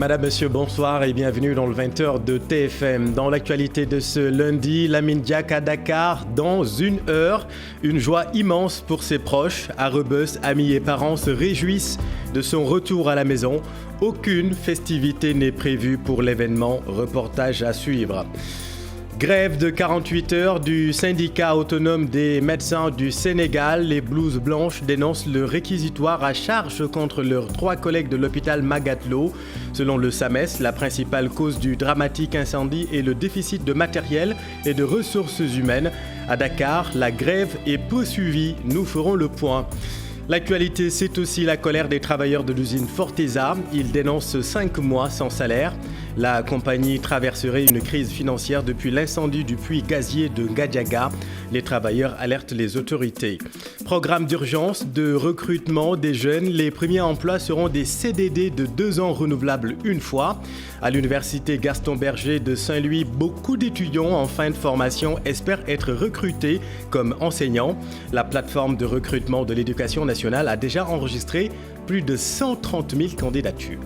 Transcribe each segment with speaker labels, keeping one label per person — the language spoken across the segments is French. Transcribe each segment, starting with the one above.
Speaker 1: Madame, Monsieur, bonsoir et bienvenue dans le 20h de TFM. Dans l'actualité de ce lundi, Lamine Diack à Dakar dans une heure. Une joie immense pour ses proches. À Rebeuss, amis et parents se réjouissent de son retour à la maison. Aucune festivité n'est prévue pour l'événement. Reportage à suivre. Grève de 48 heures du syndicat autonome des médecins du Sénégal. Les blouses blanches dénoncent le réquisitoire à charge contre leurs 3 collègues de l'hôpital Magatlo. Selon le SAMES, la principale cause du dramatique incendie est le déficit de matériel et de ressources humaines. À Dakar, la grève est poursuivie. Nous ferons le point. L'actualité, c'est aussi la colère des travailleurs de l'usine Forteza. Ils dénoncent 5 mois sans salaire. La compagnie traverserait une crise financière depuis l'incendie du puits gazier de Gadiaga. Les travailleurs alertent les autorités. Programme d'urgence de recrutement des jeunes. Les premiers emplois seront des CDD de 2 ans renouvelables une fois. À l'université Gaston Berger de Saint-Louis, beaucoup d'étudiants en fin de formation espèrent être recrutés comme enseignants. La plateforme de recrutement de l'éducation nationale a déjà enregistré plus de 130 000 candidatures.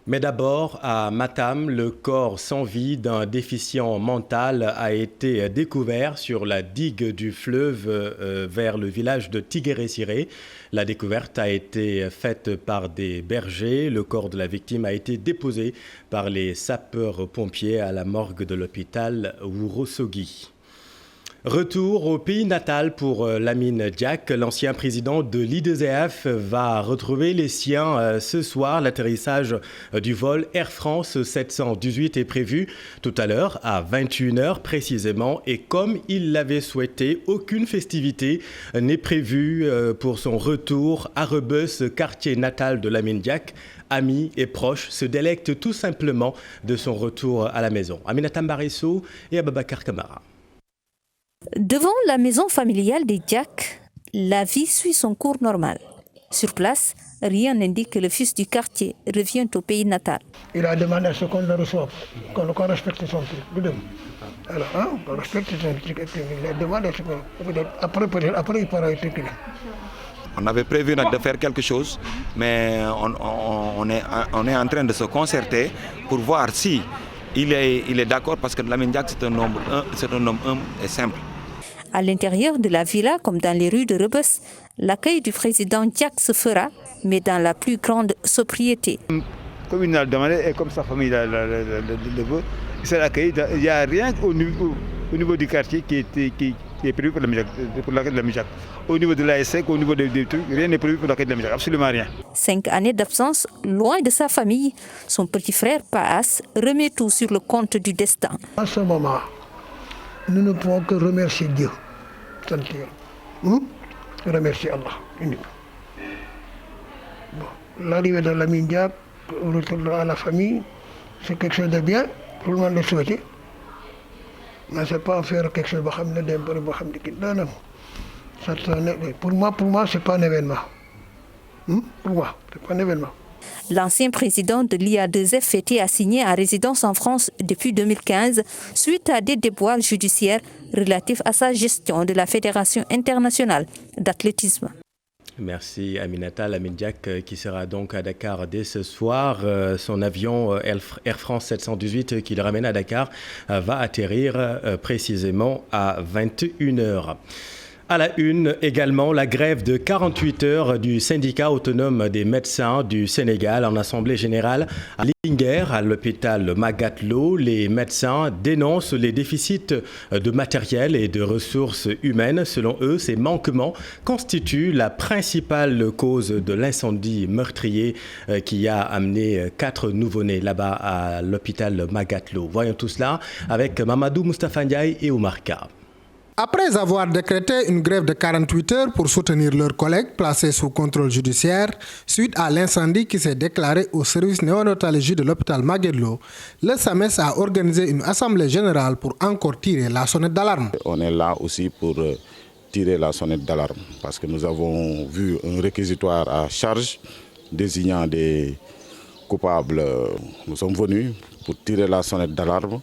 Speaker 1: Mais d'abord, à Matam, le corps sans vie d'un déficient mental a été découvert sur la digue du fleuve vers le village de Tiguéré-Siré. La découverte a été faite par des bergers. Le corps de la victime a été déposé par les sapeurs-pompiers à la morgue de l'hôpital Ourossogui. Retour au pays natal pour Lamine Diack. L'ancien président de l'IAAF va retrouver les siens ce soir. L'atterrissage du vol Air France 718 est prévu tout à l'heure à 21h précisément. Et comme il l'avait souhaité, aucune festivité n'est prévue pour son retour à Rebeuss, quartier natal de Lamine Diack. Amis et proches se délectent tout simplement de son retour à la maison. Aminata Mbarisso et Ababakar Kamara.
Speaker 2: Devant la maison familiale des Diack, la vie suit son cours normal. Sur place, rien n'indique que le fils du quartier revient au pays natal.
Speaker 3: Il a demandé à ce qu'on le reçoive, qu'on respecte son truc. Alors, on respecte son truc. Il a demandé à ce qu'on... Après il pourra être clair.
Speaker 4: On avait prévu de faire quelque chose, mais on est en train de se concerter pour voir si il est d'accord, parce que Lamine Diack, c'est un homme humble et simple.
Speaker 2: À l'intérieur de la villa, comme dans les rues de Rebeuss, l'accueil du président Diack se fera, mais dans la plus grande sobriété.
Speaker 5: Comme il l'a demandé et comme sa famille le veut, il sera accueilli. Il n'y a rien au niveau du quartier qui est prévu pour l'accueil de Lamine Diack. Au niveau de l'ASEC, au niveau des trucs, rien n'est prévu pour l'accueil de Lamine Diack, absolument rien. 5
Speaker 2: années d'absence, loin de sa famille, son petit frère Paas remet tout sur le compte du destin.
Speaker 3: À ce moment, nous ne pouvons que remercier Dieu. Remercier Allah uniquement. L'arrivée de Lamine Diack, au retour à la famille, c'est quelque chose de bien, tout le monde le souhaite. Mais ce n'est pas faire quelque chose de pour moi, ce n'est pas un événement. Pour moi, ce n'est pas un événement.
Speaker 2: L'ancien président de l'IA2F était assigné à résidence en France depuis 2015 suite à des déboires judiciaires relatifs à sa gestion de la Fédération internationale d'athlétisme.
Speaker 1: Merci Aminata. Lamine Diack qui sera donc à Dakar dès ce soir. Son avion Air France 718 qui le ramène à Dakar va atterrir précisément à 21h. À la une également, la grève de 48 heures du syndicat autonome des médecins du Sénégal en assemblée générale à Linguère, à l'hôpital Magatlo. Les médecins dénoncent les déficits de matériel et de ressources humaines. Selon eux, ces manquements constituent la principale cause de l'incendie meurtrier qui a amené 4 nouveau-nés là-bas à l'hôpital Magatlo. Voyons tout cela avec Mamadou Moustapha Ndiaye et Oumar Ka.
Speaker 6: Après avoir décrété une grève de 48 heures pour soutenir leurs collègues placés sous contrôle judiciaire suite à l'incendie qui s'est déclaré au service néonatologie de l'hôpital Maguedlo, le SAMES a organisé une assemblée générale pour encore tirer la sonnette d'alarme.
Speaker 7: On est là aussi pour tirer la sonnette d'alarme parce que nous avons vu un réquisitoire à charge désignant des coupables, nous sommes venus pour tirer la sonnette d'alarme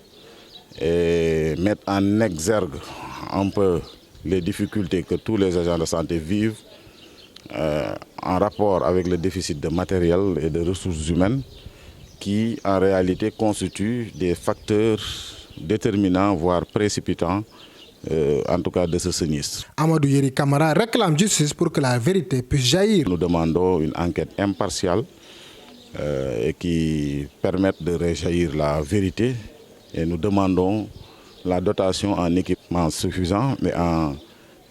Speaker 7: et mettre en exergue un peu les difficultés que tous les agents de santé vivent en rapport avec le déficit de matériel et de ressources humaines qui en réalité constituent des facteurs déterminants, voire précipitants, en tout cas de ce sinistre.
Speaker 6: Amadou Yeri Kamara réclame justice pour que la vérité puisse jaillir.
Speaker 7: Nous demandons une enquête impartiale et qui permette de réjaillir la vérité et nous demandons la dotation en équipement suffisant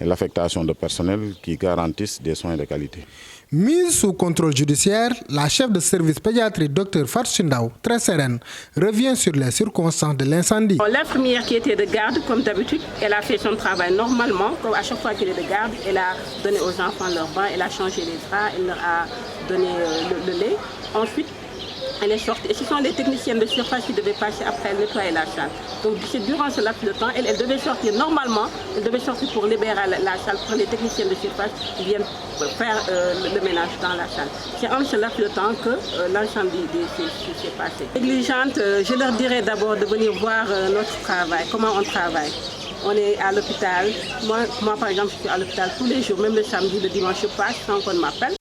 Speaker 7: et l'affectation de personnel qui garantissent des soins de qualité.
Speaker 6: Mise sous contrôle judiciaire, la chef de service pédiatrie Dr Farsindao, très sereine, revient sur les circonstances de l'incendie.
Speaker 8: L'infirmière qui était de garde, comme d'habitude, elle a fait son travail normalement. Comme à chaque fois qu'elle est de garde, elle a donné aux enfants leur bain, elle a changé les draps, elle leur a donné le lait. Ensuite, elle est sortie. Et ce sont les techniciennes de surface qui devaient passer après elle nettoyer la salle. Donc durant ce laps de temps, elle devait sortir normalement, elle devait sortir pour libérer la salle, pour les techniciennes de surface qui viennent faire le ménage dans la salle. C'est en ce laps de temps que l'incendie s'est passé. Négligente, je leur dirais d'abord de venir voir notre travail, comment on travaille. On est à l'hôpital. Moi, par exemple, je suis à l'hôpital tous les jours, même le samedi, le dimanche, je passe sans qu'on m'appelle.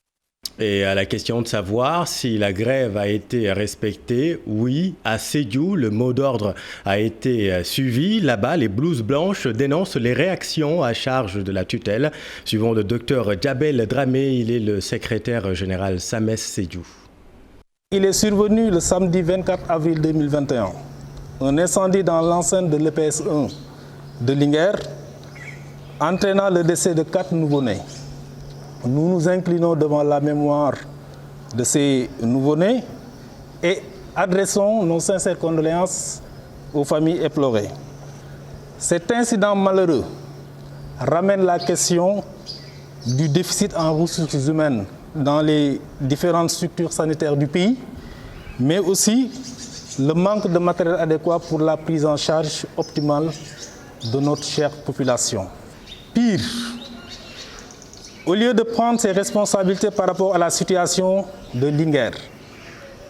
Speaker 1: Et à la question de savoir si la grève a été respectée, oui, à Sédhiou, le mot d'ordre a été suivi. Là-bas, les blouses blanches dénoncent les réactions à charge de la tutelle. Suivant le docteur Djabel Dramé, il est le secrétaire général SAMES Sédhiou.
Speaker 9: Il est survenu le samedi 24 avril 2021. Un incendie dans l'enceinte de l'EPS 1 de Linguère, entraînant le décès de 4 nouveau-nés. Nous nous inclinons devant la mémoire de ces nouveau-nés et adressons nos sincères condoléances aux familles éplorées. Cet incident malheureux ramène la question du déficit en ressources humaines dans les différentes structures sanitaires du pays, mais aussi le manque de matériel adéquat pour la prise en charge optimale de notre chère population. Pire, au lieu de prendre ses responsabilités par rapport à la situation de Linguère,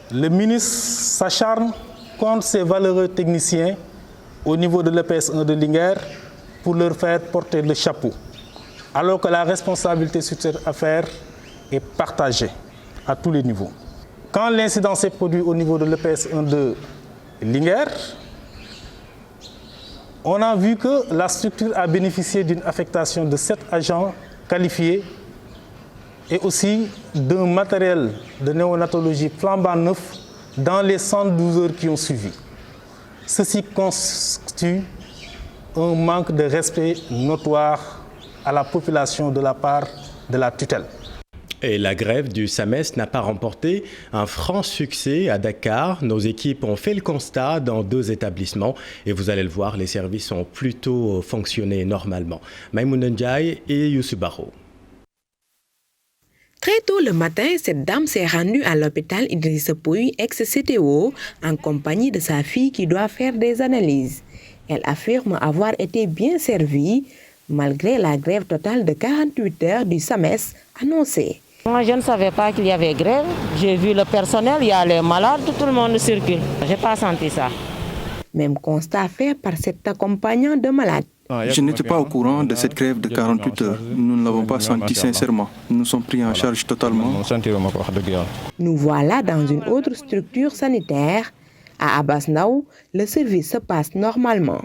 Speaker 9: le ministre s'acharne contre ces valeureux techniciens au niveau de l'EPS 1 de Linguère pour leur faire porter le chapeau, alors que la responsabilité sur cette affaire est partagée à tous les niveaux. Quand l'incident s'est produit au niveau de l'EPS 1 de Linguère, on a vu que la structure a bénéficié d'une affectation de 7 agents qualifiés et aussi d'un matériel de néonatologie flambant neuf dans les 112 heures qui ont suivi. Ceci constitue un manque de respect notoire à la population de la part de la tutelle.
Speaker 1: Et la grève du SAMES n'a pas remporté un franc succès à Dakar. Nos équipes ont fait le constat dans 2 établissements et vous allez le voir, les services ont plutôt fonctionné normalement. Maïmouna Ndiaye et Youssou Baro.
Speaker 10: Très tôt le matin, cette dame s'est rendue à l'hôpital Idrissa Pouye, ex-CTO, en compagnie de sa fille qui doit faire des analyses. Elle affirme avoir été bien servie malgré la grève totale de 48 heures du SAMES annoncée.
Speaker 11: Moi, je ne savais pas qu'il y avait grève. J'ai vu le personnel, il y a les malades, tout le monde circule. Je n'ai pas senti ça.
Speaker 10: Même constat fait par cet accompagnant de malades.
Speaker 12: Je n'étais pas au courant de cette grève de 48 heures. Nous ne l'avons pas senti sincèrement. Nous sommes pris en charge totalement.
Speaker 10: Nous voilà dans une autre structure sanitaire. À Abass Ndao, le service se passe normalement.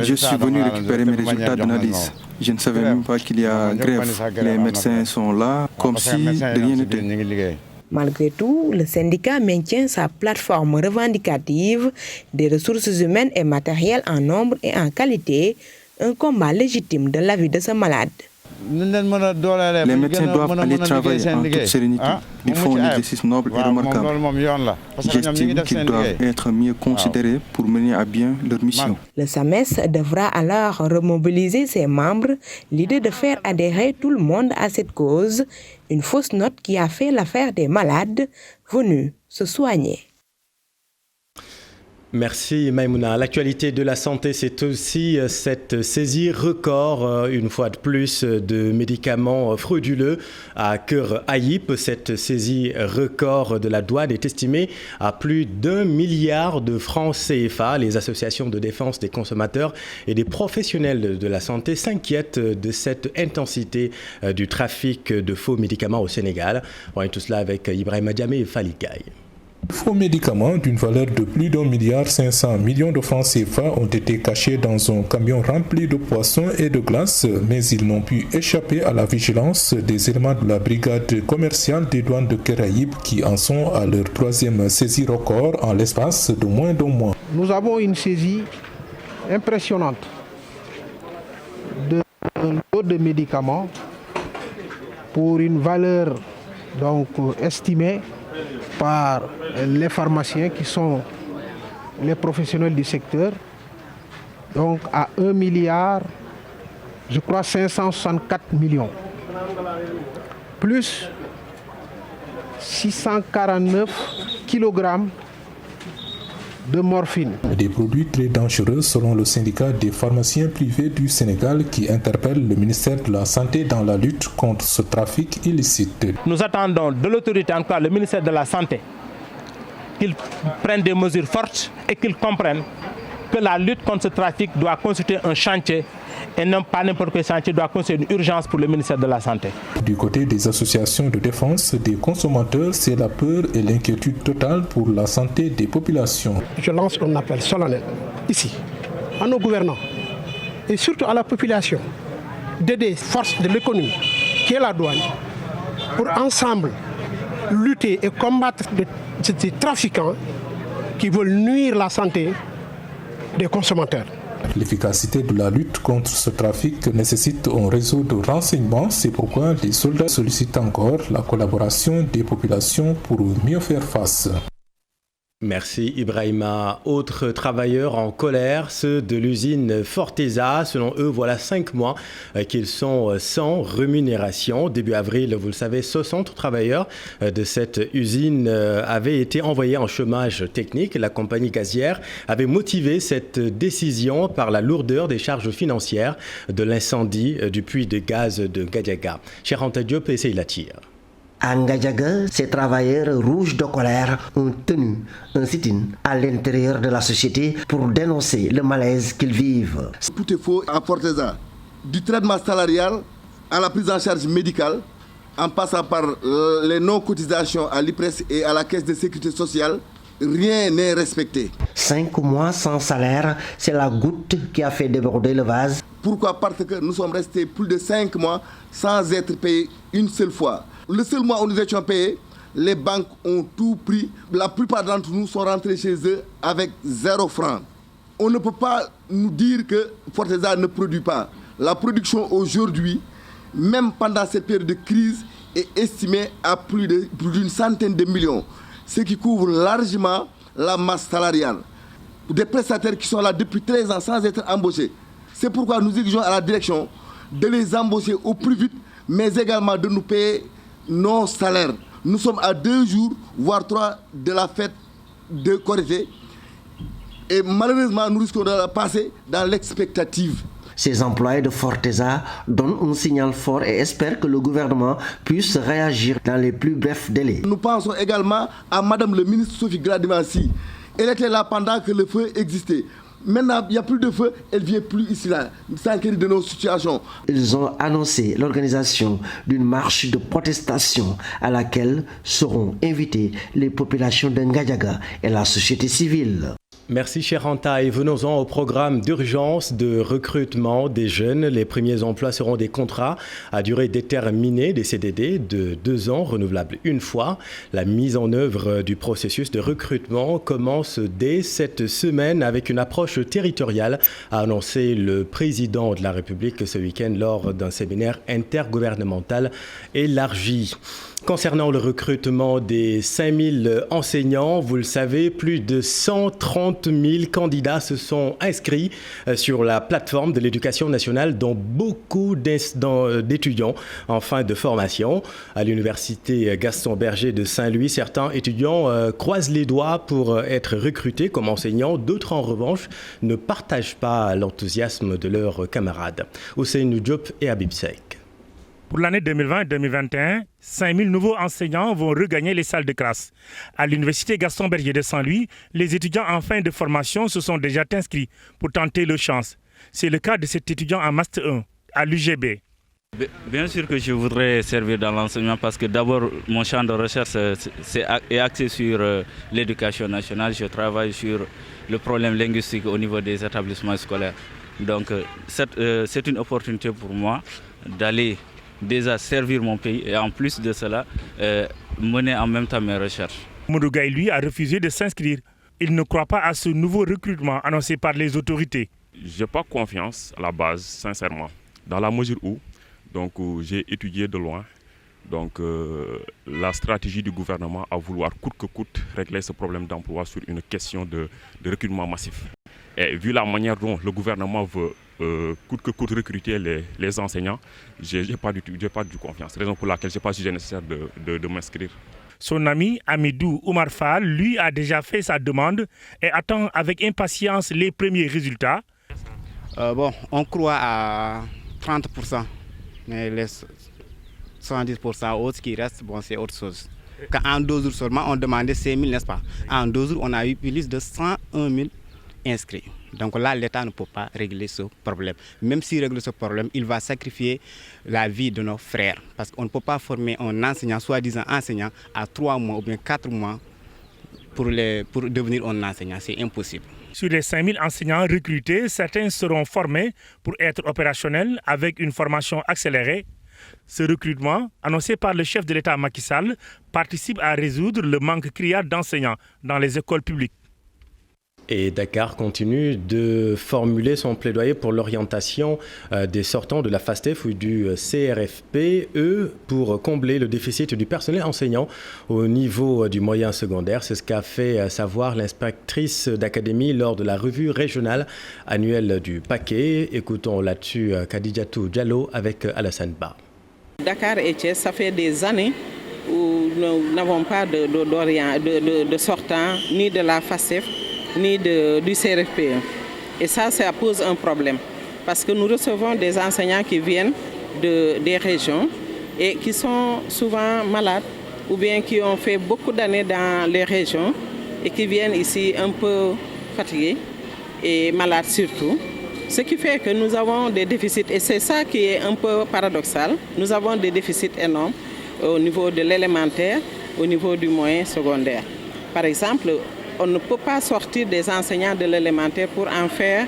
Speaker 12: Je suis venu récupérer mes résultats d'analyse. Je ne savais même pas qu'il y a grève. Les médecins sont là comme si de rien n'était.
Speaker 10: Malgré tout, le syndicat maintient sa plateforme revendicative des ressources humaines et matérielles en nombre et en qualité, un combat légitime de la vie de ce malade.
Speaker 12: Les médecins doivent aller travailler en toute sérénité. Ils font un exercice noble et remarquable. J'estime qu'ils doivent être mieux considérés pour mener à bien leur mission.
Speaker 10: Le SAMES devra alors remobiliser ses membres, l'idée de faire adhérer tout le monde à cette cause, une fausse note qui a fait l'affaire des malades venus se soigner.
Speaker 1: Merci Maïmouna. L'actualité de la santé, c'est aussi cette saisie record, une fois de plus, de médicaments frauduleux à Kër Ayib. Cette saisie record de la douane est estimée à plus d'1 milliard de francs CFA. Les associations de défense des consommateurs et des professionnels de la santé s'inquiètent de cette intensité du trafic de faux médicaments au Sénégal. On voit tout cela avec Ibrahima Diamé et Falikaï.
Speaker 13: Faux médicaments d'une valeur de plus d'1,5 milliard de francs CFA ont été cachés dans un camion rempli de poissons et de glace, mais ils n'ont pu échapper à la vigilance des éléments de la brigade commerciale des douanes de Kër Ayib qui en sont à leur 3e saisie record en l'espace de moins d'un mois.
Speaker 3: Nous avons une saisie impressionnante d'un lot de médicaments pour une valeur donc estimée par les pharmaciens qui sont les professionnels du secteur, donc à 1 milliard, je crois 564 millions, plus 649 kilogrammes de morphine.
Speaker 13: Des produits très dangereux selon le syndicat des pharmaciens privés du Sénégal qui interpelle le ministère de la Santé dans la lutte contre ce trafic illicite.
Speaker 9: Nous attendons de l'autorité, en tout cas le ministère de la Santé, qu'il prenne des mesures fortes et qu'il comprenne que la lutte contre ce trafic doit constituer un chantier et non pas n'importe quel chantier, doit constituer une urgence pour le ministère de la Santé.
Speaker 13: Du côté des associations de défense des consommateurs, c'est la peur et l'inquiétude totale pour la santé des populations.
Speaker 3: Je lance un appel solennel ici à nos gouvernants et surtout à la population d'aider forces de l'économie qui est la douane pour ensemble lutter et combattre ces trafiquants qui veulent nuire la santé des consommateurs.
Speaker 13: L'efficacité de la lutte contre ce trafic nécessite un réseau de renseignement. C'est pourquoi les soldats sollicitent encore la collaboration des populations pour mieux faire face.
Speaker 1: Merci Ibrahima. Autres travailleurs en colère, ceux de l'usine Forteza. Selon eux, voilà 5 mois qu'ils sont sans rémunération. Début avril, vous le savez, 60 travailleurs de cette usine avaient été envoyés en chômage technique. La compagnie gazière avait motivé cette décision par la lourdeur des charges financières de l'incendie du puits de gaz de Gadiaga. Cheikh Anta Diop essaye la tire.
Speaker 14: À Ngadiaga, ces travailleurs rouges de colère ont tenu un sit-in à l'intérieur de la société pour dénoncer le malaise qu'ils vivent.
Speaker 15: Tout est faux à Forteza. Du traitement salarial à la prise en charge médicale, en passant par les non-cotisations à l'IPRES et à la Caisse de sécurité sociale, rien n'est respecté.
Speaker 14: 5 mois sans salaire, c'est la goutte qui a fait déborder le vase.
Speaker 15: Pourquoi? Parce que nous sommes restés plus de 5 mois sans être payés une seule fois. Le seul mois où nous étions payés, les banques ont tout pris. La plupart d'entre nous sont rentrés chez eux avec 0 franc. On ne peut pas nous dire que Forteza ne produit pas. La production aujourd'hui, même pendant cette période de crise, est estimée à plus d'une centaine de millions, ce qui couvre largement la masse salariale. Des prestataires qui sont là depuis 13 ans sans être embauchés. C'est pourquoi nous exigeons à la direction de les embaucher au plus vite, mais également de nous payer nos salaires. Nous sommes à 2 jours, voire 3 de la fête de Korité. Et malheureusement, nous risquons de passer dans l'expectative.
Speaker 14: Ces employés de Forteza donnent un signal fort et espèrent que le gouvernement puisse réagir dans les plus brefs délais.
Speaker 15: Nous pensons également à Madame le ministre Sophie Gradimansi. Elle était là pendant que le feu existait. Maintenant, il n'y a plus de feu, elle ne vient plus ici, là, s'inquiéter de nos situations.
Speaker 14: Ils ont annoncé l'organisation d'une marche de protestation à laquelle seront invitées les populations de Ngadiaga et la société civile.
Speaker 1: Merci Cheikh Anta et venons-en au programme d'urgence de recrutement des jeunes. Les premiers emplois seront des contrats à durée déterminée, des CDD de 2 ans renouvelables une fois. La mise en œuvre du processus de recrutement commence dès cette semaine avec une approche approche territoriale, a annoncé le président de la République ce week-end lors d'un séminaire intergouvernemental élargi. Concernant le recrutement des 5000 enseignants, vous le savez, plus de 130 000 candidats se sont inscrits sur la plateforme de l'éducation nationale, dont beaucoup d'étudiants en fin de formation. À l'université Gaston Berger de Saint-Louis, certains étudiants croisent les doigts pour être recrutés comme enseignants. D'autres, en revanche, ne partagent pas l'enthousiasme de leurs camarades. Ousseynou Diop et Habib Seck.
Speaker 16: Pour l'année 2020-2021, 5000 nouveaux enseignants vont regagner les salles de classe. À l'université Gaston Berger de Saint-Louis, les étudiants en fin de formation se sont déjà inscrits pour tenter leur chance. C'est le cas de cet étudiant en Master 1 à l'UGB.
Speaker 17: Bien sûr que je voudrais servir dans l'enseignement parce que d'abord, mon champ de recherche est axé sur l'éducation nationale. Je travaille sur le problème linguistique au niveau des établissements scolaires. Donc, c'est une opportunité pour moi d'aller déjà servir mon pays et en plus de cela, mener en même temps mes recherches.
Speaker 16: Modou Gaye, lui, a refusé de s'inscrire. Il ne croit pas à ce nouveau recrutement annoncé par les autorités.
Speaker 18: Je n'ai pas confiance à la base, sincèrement, dans la mesure où j'ai étudié de loin. Donc, la stratégie du gouvernement à vouloir coûte que coûte régler ce problème d'emploi sur une question de recrutement massif. Et vu la manière dont le gouvernement veut coûte que coûte recruter les enseignants, je n'ai pas du tout confiance. C'est la raison pour laquelle je n'ai pas jugé nécessaire de m'inscrire.
Speaker 16: Son ami Amidou Oumar Fall, lui, a déjà fait sa demande et attend avec impatience les premiers résultats.
Speaker 19: On croit à 30%, mais les 70% autres qui restent, c'est autre chose. En 2 jours seulement, on demandait 5 000, n'est-ce pas? En 2 jours, on a eu plus de 101 000 inscrits. Donc là, l'État ne peut pas régler ce problème. Même s'il règle ce problème, il va sacrifier la vie de nos frères. Parce qu'on ne peut pas former un enseignant, soi-disant enseignant, à 3 mois ou bien 4 mois pour devenir un enseignant. C'est impossible.
Speaker 16: Sur les 5000 enseignants recrutés, certains seront formés pour être opérationnels avec une formation accélérée. Ce recrutement, annoncé par le chef de l'État Macky Sall, participe à résoudre le manque criard d'enseignants dans les écoles publiques.
Speaker 1: Et Dakar continue de formuler son plaidoyer pour l'orientation des sortants de la FASTEF ou du CRFP, pour combler le déficit du personnel enseignant au niveau du moyen secondaire. C'est ce qu'a fait savoir l'inspectrice d'académie lors de la revue régionale annuelle du Paquet. Écoutons là-dessus Khadijatou Diallo avec Alassane Ba.
Speaker 20: Dakar et Thiès, ça fait des années où nous n'avons pas de sortants, ni de la FASTEF, ni du CRFPE. Et ça pose un problème. Parce que nous recevons des enseignants qui viennent des régions et qui sont souvent malades ou bien qui ont fait beaucoup d'années dans les régions et qui viennent ici un peu fatigués et malades surtout. Ce qui fait que nous avons des déficits et c'est ça qui est un peu paradoxal. Nous avons des déficits énormes au niveau de l'élémentaire, au niveau du moyen secondaire. Par exemple, on ne peut pas sortir des enseignants de l'élémentaire pour en faire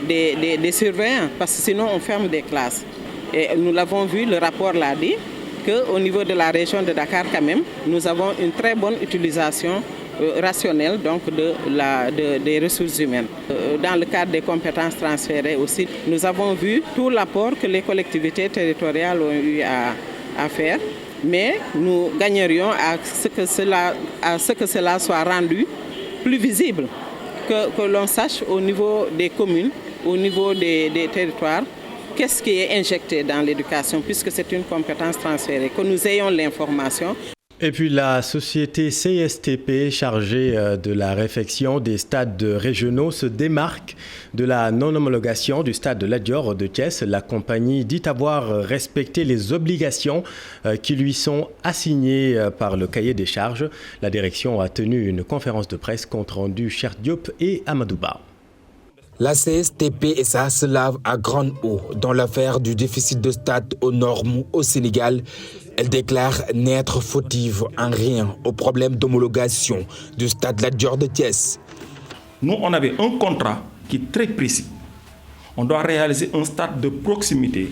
Speaker 20: des surveillants, parce que sinon on ferme des classes. Et nous l'avons vu, le rapport l'a dit, qu'au niveau de la région de Dakar quand même, nous avons une très bonne utilisation rationnelle donc des ressources humaines. Dans le cadre des compétences transférées aussi, nous avons vu tout l'apport que les collectivités territoriales ont eu à faire, mais nous gagnerions à ce que cela soit rendu plus visible, que l'on sache au niveau des communes, au niveau des territoires, qu'est-ce qui est injecté dans l'éducation, puisque c'est une compétence transférée, que nous ayons l'information.
Speaker 1: Et puis la société CSTP, chargée de la réfection des stades régionaux, se démarque de la non-homologation du stade de Lat Dior de Thiès. La compagnie dit avoir respecté les obligations qui lui sont assignées par le cahier des charges. La direction a tenu une conférence de presse compte rendu Cheikh Diop et Amadou Ba.
Speaker 21: La CSTP SA se lave à grande eau dans l'affaire du déficit de stade aux normes au Sénégal. Elle déclare n'être fautive en rien au problème d'homologation du stade Lat Dior de Thiès.
Speaker 22: Nous, on avait un contrat qui est très précis. On doit réaliser un stade de proximité.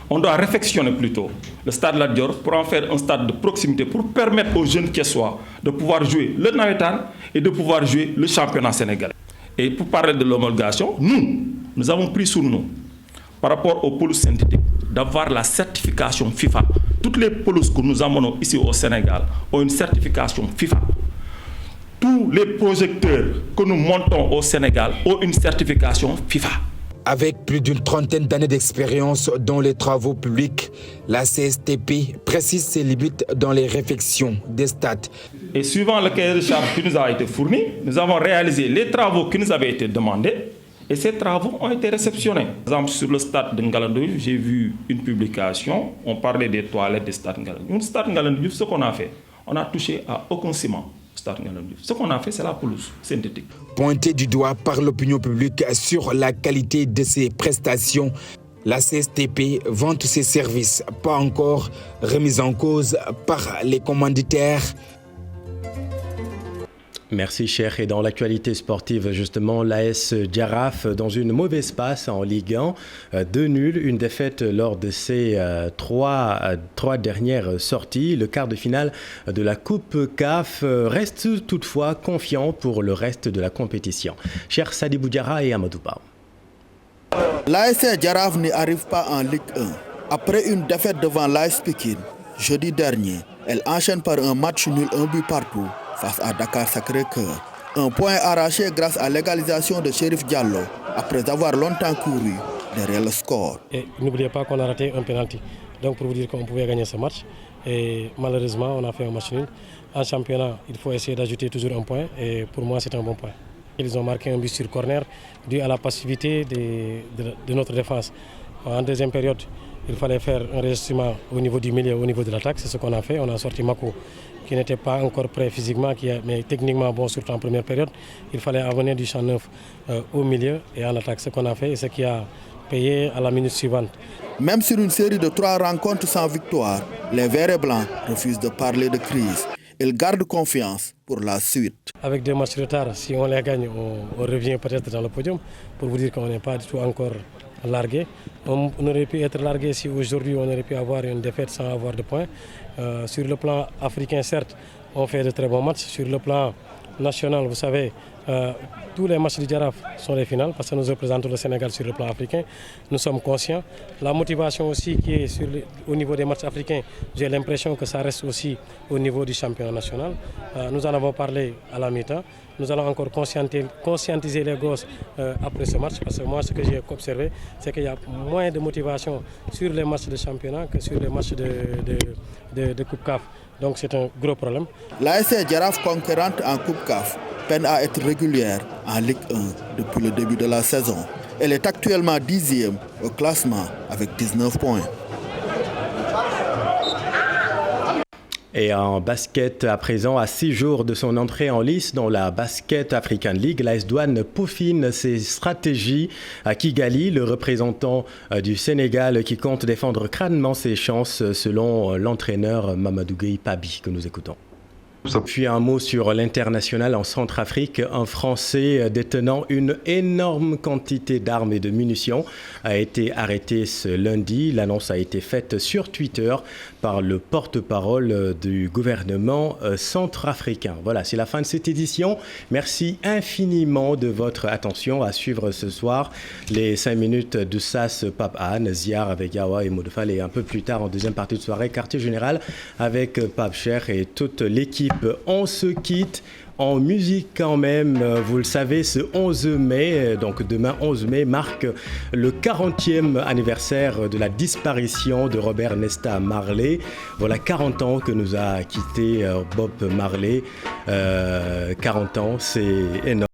Speaker 22: On doit réfectionner plutôt le stade Lat Dior pour en faire un stade de proximité pour permettre aux jeunes Thiessois de pouvoir jouer le navétane et de pouvoir jouer le championnat sénégalais. Et pour parler de l'homologation, nous avons pris sur nous, par rapport aux pelouses synthétiques, d'avoir la certification FIFA. Toutes les pelouses que nous amenons ici au Sénégal ont une certification FIFA. Tous les projecteurs que nous montons au Sénégal ont une certification FIFA.
Speaker 21: Avec plus d'une trentaine d'années d'expérience dans les travaux publics, la CSTP précise ses limites dans les réfections des stades.
Speaker 22: Et suivant le cahier de charge qui nous a été fourni, nous avons réalisé les travaux qui nous avaient été demandés et ces travaux ont été réceptionnés. Par exemple, sur le stade de Ngalandou, j'ai vu une publication, on parlait des toilettes du stade Ngalandou. Le stade Ngalandou, ce qu'on a fait, on n'a touché à aucun ciment. Ce qu'on a fait, c'est la pelouse synthétique.
Speaker 21: Pointé du doigt par l'opinion publique sur la qualité de ses prestations, la CSTP vante ses services, pas encore remis en cause par les commanditaires.
Speaker 1: Merci cher. Et dans l'actualité sportive, justement, l'AS Jaraaf dans une mauvaise passe en Ligue 1, 2 nuls, une défaite lors de ses trois dernières sorties. Le quart de finale de la Coupe CAF reste toutefois confiant pour le reste de la compétition. Cher Sadibou Diarra et Amadou Ba.
Speaker 4: L'AS Jaraaf n'y arrive pas en Ligue 1. Après une défaite devant l'AS Pikine jeudi dernier, elle enchaîne par un match nul, un but partout face à Dakar Sacré-Cœur. Un point arraché grâce à l'égalisation de Chérif Diallo après avoir longtemps couru derrière le score.
Speaker 5: Et n'oubliez pas qu'on a raté un penalty. Donc pour vous dire qu'on pouvait gagner ce match. Et malheureusement, on a fait un match nul. En championnat, il faut essayer d'ajouter toujours un point. Et pour moi, c'est un bon point. Ils ont marqué un but sur corner dû à la passivité de notre défense. En deuxième période, il fallait faire un réajustement au niveau du milieu, au niveau de l'attaque. C'est ce qu'on a fait. On a sorti Mako, qui n'était pas encore prêt physiquement, mais techniquement bon, surtout en première période. Il fallait amener du champ neuf au milieu et en attaque. Ce qu'on a fait et ce qui a payé à la minute suivante.
Speaker 4: Même sur une série de 3 rencontres sans victoire, les Verts et Blancs refusent de parler de crise. Ils gardent confiance pour la suite.
Speaker 5: Avec 2 matchs de retard, si on les gagne, on revient peut-être dans le podium. Pour vous dire qu'on n'est pas du tout encore largué. On aurait pu être largué si aujourd'hui on aurait pu avoir une défaite sans avoir de points. Sur le plan africain, certes, on fait de très bons matchs. Sur le plan national, vous savez, tous les matchs du Jaraaf sont les finales parce que nous représentons le Sénégal sur le plan africain. Nous sommes conscients. La motivation aussi qui est au niveau des matchs africains, j'ai l'impression que ça reste aussi au niveau du championnat national. Nous en avons parlé à la mi-temps. Nous allons encore conscientiser les gosses après ce match parce que moi, ce que j'ai observé, c'est qu'il y a moins de motivation sur les matchs de championnat que sur les matchs de Coupe CAF. Donc c'est un gros problème.
Speaker 4: L'AS Jaraaf conquérante en Coupe CAF peine à être régulière en Ligue 1 depuis le début de la saison. Elle est actuellement 10e au classement avec 19 points.
Speaker 1: Et en basket, à présent, à 6 jours de son entrée en lice dans la Basket African League, l'AS Douanes peaufine ses stratégies à Kigali, le représentant du Sénégal qui compte défendre crânement ses chances selon l'entraîneur Mamadou Gueye Pabi que nous écoutons. Puis un mot sur l'international en Centrafrique. Un Français détenant une énorme quantité d'armes et de munitions a été arrêté ce lundi. L'annonce a été faite sur Twitter par le porte-parole du gouvernement centrafricain. Voilà, c'est la fin de cette édition. Merci infiniment de votre attention. À suivre ce soir les 5 minutes de SAS Pape Anne, Ziar avec Yawa et Modefal, et un peu plus tard en deuxième partie de soirée, quartier général avec Pape Cher et toute l'équipe. On se quitte en musique quand même. Vous le savez, ce 11 mai, donc demain 11 mai, marque le 40e anniversaire de la disparition de Robert Nesta Marley. Voilà 40 ans que nous a quitté Bob Marley. 40 ans, c'est énorme.